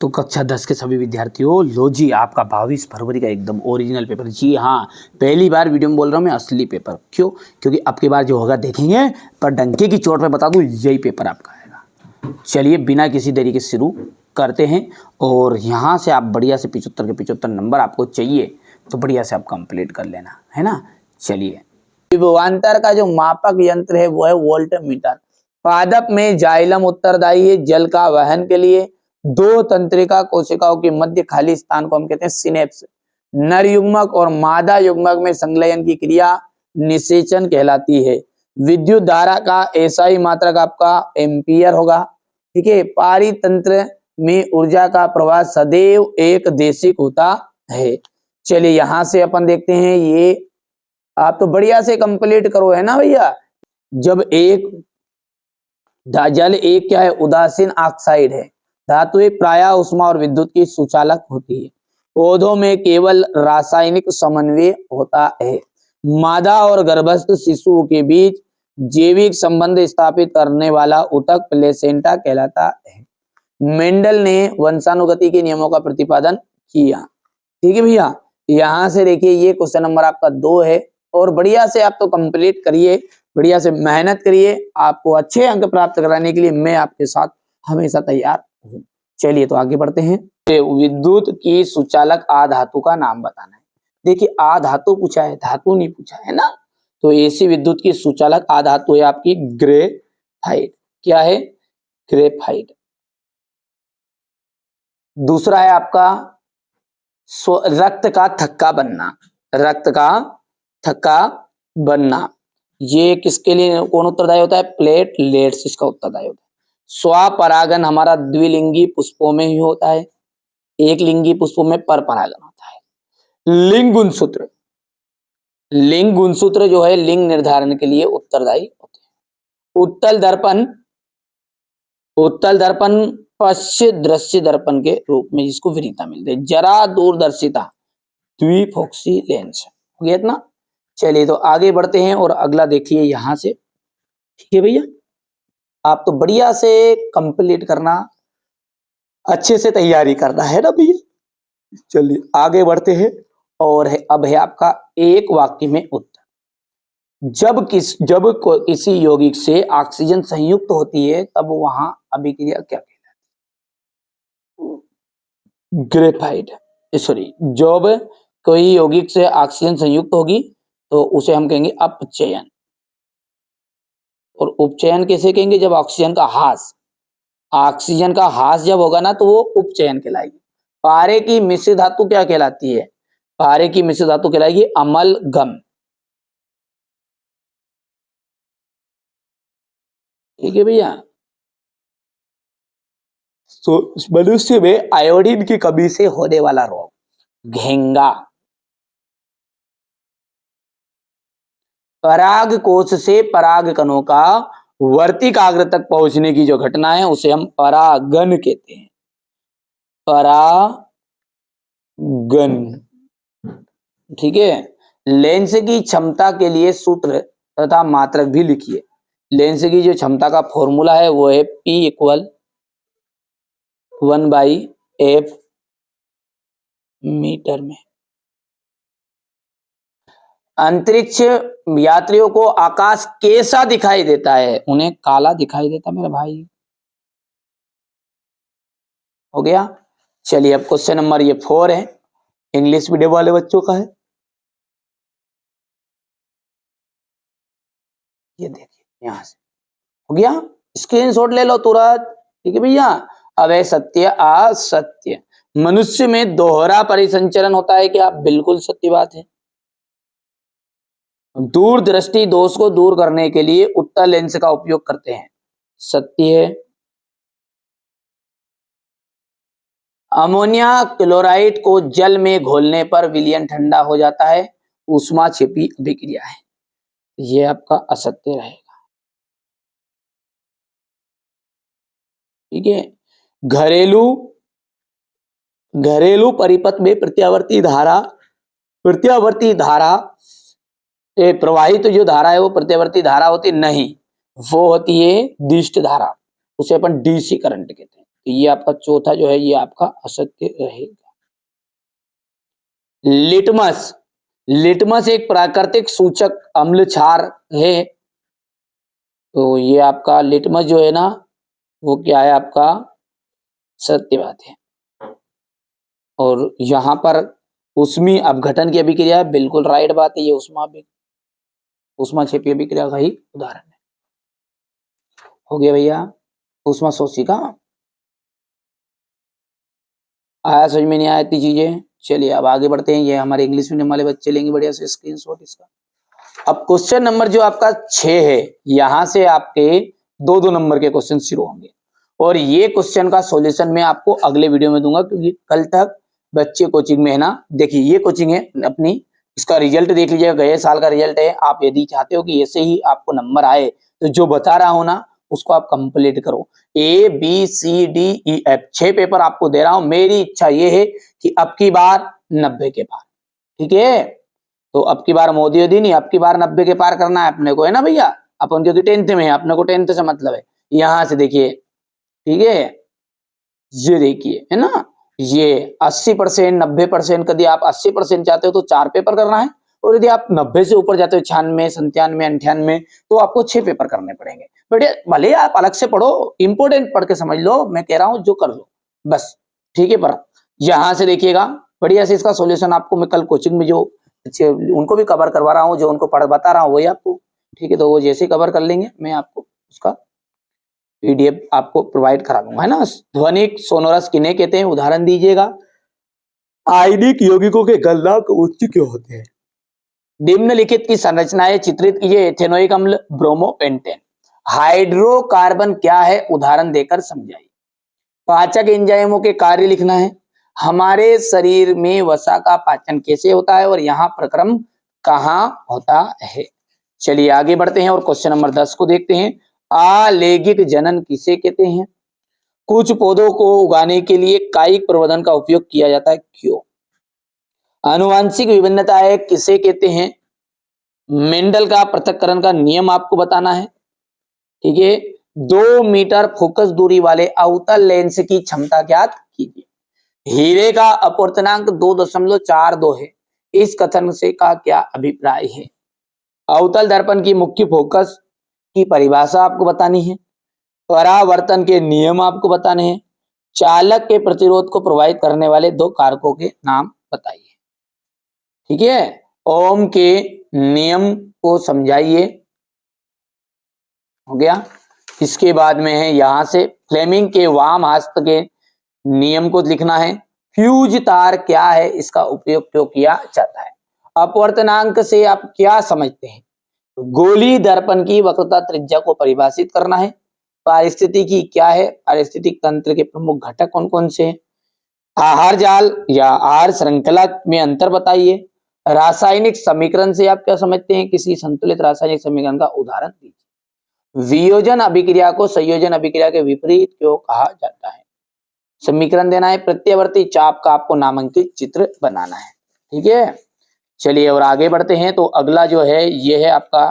तो कक्षा 10 के सभी विद्यार्थियों, लो जी आपका 22 फरवरी का एकदम ओरिजिनल पेपर। जी हाँ, पहली बार वीडियो में बोल रहा हूँ मैं असली पेपर। क्यों? क्योंकि अब की बार जो होगा देखेंगे, पर डंके की चोट पे बता दूँ यही पेपर आपका आएगा। चलिए बिना किसी देरी के शुरू करते हैं। और यहाँ से आप बढ़िया से 75 के 75 नंबर आपको चाहिए तो बढ़िया से आप कंप्लीट कर लेना है ना। चलिए, विभवांतर का जो मापक यंत्र है वो है वोल्टमीटर। पादप में जाइलम उत्तरदायी है जल का वहन के लिए। दो तंत्रिका कोशिकाओं के मध्य खाली स्थान को हम कहते हैं सिनेप्स। नर युग्मक और मादा युग्मक में संलयन की क्रिया निषेचन कहलाती है। विद्युत धारा का एसआई मात्रक आपका एम्पियर होगा। ठीक है, पारितंत्र में ऊर्जा का प्रवाह सदैव एक देशिक होता है। चलिए यहां से अपन देखते हैं, ये आप तो बढ़िया से कंप्लीट करो है ना भैया। जब एक जल एक क्या है, उदासीन ऑक्साइड है। धातुएं प्रायः उष्मा और विद्युत की सुचालक होती है। पौधों में केवल रासायनिक समन्वय होता है। मादा और गर्भस्थ शिशुओं के बीच जैविक संबंध स्थापित करने वाला ऊतक प्लेसेंटा कहलाता है। मेंडल ने वंशानुगति के नियमों का प्रतिपादन किया। ठीक है भैया, यहां से देखिए ये क्वेश्चन नंबर आपका 2 है। और बढ़िया से आप तो कंप्लीट करिए, बढ़िया से मेहनत करिए। आपको अच्छे अंक प्राप्त कराने के लिए मैं आपके साथ हमेशा तैयार हूँ। चलिए तो आगे बढ़ते हैं। विद्युत की सुचालक आधातु का नाम बताना है। देखिए आधातु पूछा है, धातु नहीं पूछा है ना। तो ऐसी विद्युत की सुचालक आधातु है आपकी ग्रेफाइट। क्या है? ग्रेफाइट। दूसरा है आपका रक्त का थक्का बनना। रक्त का थक्का बनना, ये किसके लिए कौन उत्तरदायी होता है? प्लेटलेट्स इसका उत्तरदायी होता है। स्वपरागन हमारा द्विलिंगी पुष्पों में ही होता है, एक लिंगी पुष्पों में पर परागन होता है। लिंग गुणसूत्र, लिंग गुणसूत्र जो है लिंग निर्धारण के लिए उत्तरदायी होते हैं। उत्तल दर्पण, उत्तल दर्पण पश्य दृश्य दर्पण के रूप में जिसको वरीयता मिलती है। जरा दूरदर्शिता द्विफोक्सी लेंस हो गया इतना। चलिए तो आगे बढ़ते हैं और अगला देखिए यहां से। ठीक है भैया, आप तो बढ़िया से कंप्लीट करना, अच्छे से तैयारी करना है ना भैया। चलिए आगे बढ़ते हैं। और अब है आपका एक वाक्य में उत्तर। जब किसी यौगिक से ऑक्सीजन संयुक्त होती है तब वहां अभिक्रिया क्या कहलाती है? ग्रेफाइट, सॉरी, जब कोई यौगिक से ऑक्सीजन संयुक्त होगी तो उसे हम कहेंगे अपचयन। और उपचयन कैसे कहेंगे? जब ऑक्सीजन का ह्रास, ऑक्सीजन का ह्रास जब होगा ना तो वो उपचयन कहलाएगी। पारे की मिश्र धातु क्या कहलाती है? पारे की मिश्र धातु कहलाएगी अमलगम। ठीक है भैया। तो मनुष्य में आयोडीन की कमी से होने वाला रोग घेंगा। पराग कोश से पराग कणों का वर्तिकाग्र तक पहुंचने की जो घटना है उसे हम परागन कहते हैं। परागन। ठीक है। लेंस की क्षमता के लिए सूत्र तथा मात्रक भी लिखिए। लेंस की जो क्षमता का फॉर्मूला है वो है P = 1/f मीटर में। अंतरिक्ष यात्रियों को आकाश कैसा दिखाई देता है? उन्हें काला दिखाई देता मेरा भाई। हो गया। चलिए अब क्वेश्चन नंबर ये 4 है, इंग्लिश मीडियम वाले बच्चों का है। ये देखिए यहां से हो गया, स्क्रीनशॉट ले लो तुरंत। ठीक है भैया। अब है सत्य असत्य। मनुष्य में दोहरा परिसंचरण होता है क्या? बिल्कुल सत्य बात है। दूरदृष्टि दोष को दूर करने के लिए उत्तल लेंस का उपयोग करते हैं। सत्य है। अमोनिया क्लोराइड को जल में घोलने पर विलयन ठंडा हो जाता है, ऊष्मा छिपी अभिक्रिया है। यह आपका असत्य रहेगा। ठीक है। घरेलू घरेलू परिपथ में प्रत्यावर्ती धारा प्रवाहित जो धारा है वो प्रत्यावर्ती धारा होती नहीं, वो होती है दिष्ट धारा। उसे अपन डीसी करंट कहते हैं। तो ये आपका चौथा जो है ये आपका असत्य रहेगा। लिटमस, लिटमस एक प्राकृतिक सूचक अम्ल क्षार है। तो ये आपका लिटमस जो है ना वो क्या है आपका सत्य बात है। और यहाँ पर उष्मीय अपघटन की अभिक्रिया है, बिल्कुल राइट बात है, ये ऊष्माक्षेपीय अभिक्रिया का ही उदाहरण है। हो गया भैया ऊष्मा शोषिका। आया समझ में नहीं आया इतनी चीजें? चलिए अब आगे बढ़ते हैं। ये हमारे इंग्लिश मीडियम वाले बच्चे लेंगे बढ़िया से स्क्रीनशॉट इसका। अब क्वेश्चन नंबर जो आपका 6 है, यहां से आपके 2-2 नंबर के क्वेश्चन शुरू होंगे और ये क्वेश्चन का सॉल्यूशन मैं आपको अगले वीडियो में दूंगा, क्योंकि कल तक बच्चे कोचिंग में है ना। देखिए ये कोचिंग है अपनी, इसका रिजल्ट देख लीजिएगा, गए साल का रिजल्ट है। आप यदि चाहते हो कि ऐसे ही आपको नंबर आए तो जो बता रहा हूं ना उसको आप कंप्लीट करो। ABCDEF 6 पेपर आपको दे रहा हूं। मेरी इच्छा ये है कि अब की बार 90 के पार, ठीक है। तो अब की बार मोदी योदी नहीं, अब की बार 90 के पार करना है अपने को, है ना भैया। अपन क्योंकि 10th में है, अपने को 10th से मतलब है। यहां से देखिए, ठीक है, ये देखिए है ना, ये 80%, 90%। यदि आप 80% चाहते हो तो 4 पेपर करना है, और यदि आप 90 से ऊपर जाते हो 96, 97, 98 तो आपको 6 पेपर करने पड़ेंगे। बट भले आप अलग से पढ़ो, इंपोर्टेंट पढ़ के समझ लो, मैं कह रहा हूं जो कर लो बस, ठीक है। पर यहां से देखिएगा बढ़िया से इसका सॉल्यूशन आपको मैं कल कोचिंग में जो उनको भी कवर करवा रहा हूँ, जो उनको पढ़ बता रहा हूँ वही आपको, ठीक है। तो वो जैसे कवर कर लेंगे मैं आपको उसका PDF आपको प्रोवाइड करा दूंगा, है ना। ध्वनिक सोनोरस किन्हें कहते हैं, उदाहरण दीजिएगा। आयनिक यौगिकों के गलनांक उच्च क्यों होते हैं? निम्नलिखित की संरचनाएं चित्रित कीजिए। एथेनोइक अम्ल, ब्रोमोपेंटेन। हाइड्रोकार्बन क्या है, उदाहरण देकर समझाइए। पाचक एंजाइमों के कार्य लिखना है। हमारे शरीर में वसा का पाचन कैसे होता है और यहाँ प्रक्रम कहाँ होता है। चलिए आगे बढ़ते हैं और क्वेश्चन नंबर 10 को देखते हैं। आलैंगिक जनन किसे कहते हैं? कुछ पौधों को उगाने के लिए कायिक प्रवर्धन का उपयोग किया जाता है, क्यों? आनुवांशिक विभिन्नता है किसे कहते हैं? मेंडल का पृथक्करण का नियम आपको बताना है, ठीक है। 2 मीटर फोकस दूरी वाले अवतल लेंस की क्षमता ज्ञात कीजिए। हीरे का अपवर्तनांक 2.42 है। इस कथन से का क्या अभिप्राय है? अवतल दर्पण की मुख्य फोकस की परिभाषा आपको बतानी है। परावर्तन के नियम आपको बताने हैं। चालक के प्रतिरोध को प्रभावित करने वाले 2 कारकों के नाम बताइए, ठीक है। ओम के नियम को समझाइए, हो गया। इसके बाद में है यहां से फ्लेमिंग के वाम हस्त के नियम को लिखना है। फ्यूज तार क्या है, इसका उपयोग क्यों किया जाता है? अपवर्तनांक से आप क्या समझते हैं? गोली दर्पण की वक्रता त्रिज्या को परिभाषित करना है। पारिस्थितिकी क्या है, पारिस्थितिक तंत्र के प्रमुख घटक कौन कौन से हैं? आहार जाल या आहार श्रृंखला में अंतर बताइए। रासायनिक समीकरण से आप क्या समझते हैं? किसी संतुलित रासायनिक समीकरण का उदाहरण दीजिए। वियोजन अभिक्रिया को संयोजन अभिक्रिया के विपरीत क्यों कहा जाता है? समीकरण देना है। प्रत्यावर्ती चाप का आपको नामांकित चित्र बनाना है, ठीक है। चलिए और आगे बढ़ते हैं। तो अगला जो है ये है आपका